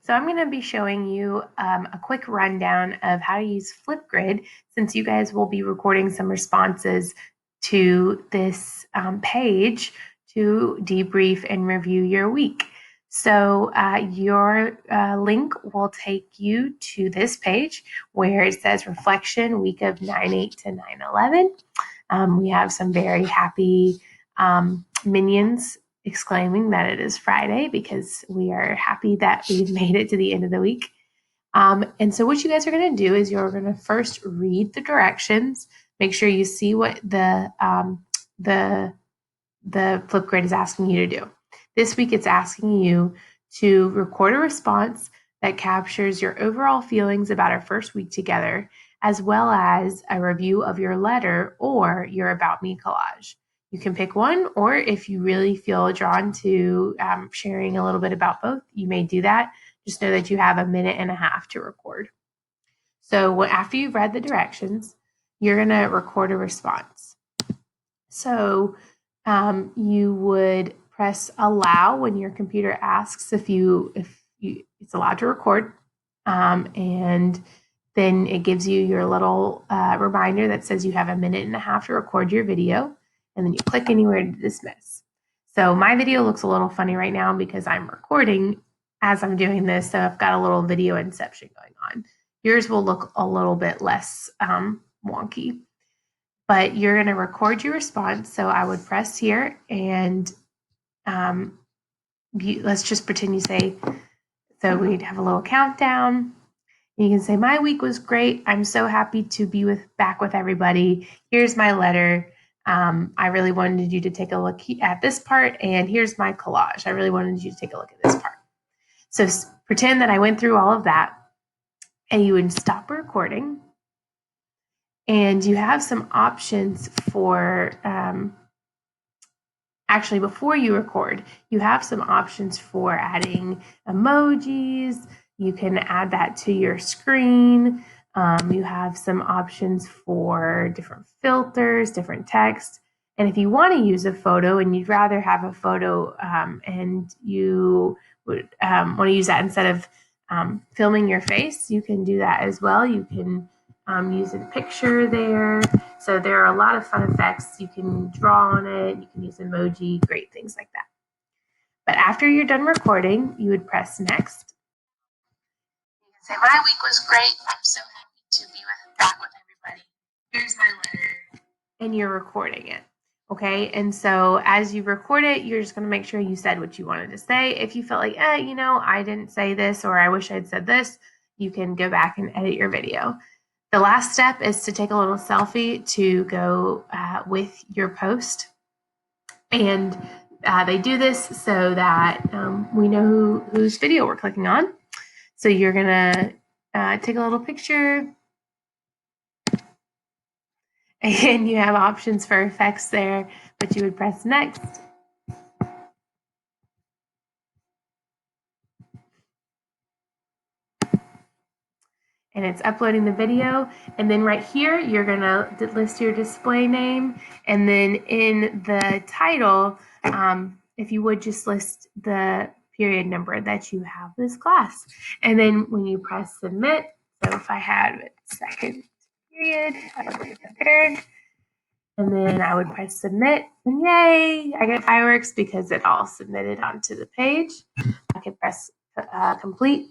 So I'm going to be showing you a quick rundown of how to use Flipgrid, since you guys will be recording some responses to this page to debrief and review your week. So your link will take you to this page where it says reflection week of 9/8 to 9/11. We have some very happy minions exclaiming that it is Friday because we are happy that we've made it to the end of the week. And so what you guys are going to do is you're going to first read the directions, make sure you see what the Flipgrid is asking you to do. This week it's asking you to record a response that captures your overall feelings about our first week together, as well as a review of your letter or your About Me collage. You can pick one, or if you really feel drawn to sharing a little bit about both, you may do that. Just know that you have 1.5 minutes to record. So after you've read the directions, you're going to record a response. So you would press allow when your computer asks if it's allowed to record, and then it gives you your little reminder that says you have 1.5 minutes to record your video, and then you click anywhere to dismiss. So my video looks a little funny right now because I'm recording as I'm doing this, so I've got a little video inception going on. Yours will look a little bit less wonky. But you're going to record your response. So I would press here, and let's just pretend you say, so we'd have a little countdown. You can say, my week was great. I'm so happy to be back with everybody. Here's my letter. I really wanted you to take a look at this part, and here's my collage. I really wanted you to take a look at this part. So pretend that I went through all of that, and you would stop recording. And you have some options for, actually before you record, you have some options for adding emojis. You can add that to your screen. You have some options for different filters, different text. And if you want to use a photo and you'd rather have a photo and you would want to use that instead of filming your face, you can do that as well. You can use a picture there. So there are a lot of fun effects. You can draw on it. You can use emoji, great things like that. But after you're done recording, you would press next. You can say, my week was great. I'm so happy to be back with everybody. Here's my letter. And you're recording it. Okay, and so as you record it, you're just going to make sure you said what you wanted to say. If you felt like, I didn't say this, or I wish I'd said this, you can go back and edit your video. The last step is to take a little selfie to go with your post. And they do this so that we know whose video we're clicking on. So you're going to take a little picture. And you have options for effects there, but you would press next. And it's uploading the video. And then right here, you're going to list your display name. And then in the title, if you would just list the period number that you have this class. And then when you press submit, so if I had a second period, I would get prepared. And then I would press submit, and yay, I get fireworks because it all submitted onto the page. I can press complete.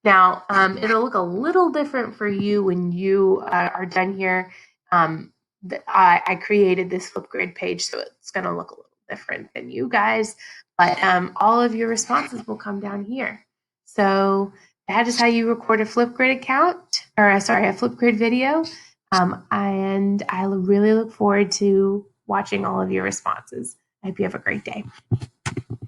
Now, it'll look a little different for you when you are done here. I created this Flipgrid page, so it's going to look a little different than you guys, but all of your responses will come down here. So that is how you record a Flipgrid a Flipgrid video. And I really look forward to watching all of your responses. I hope you have a great day.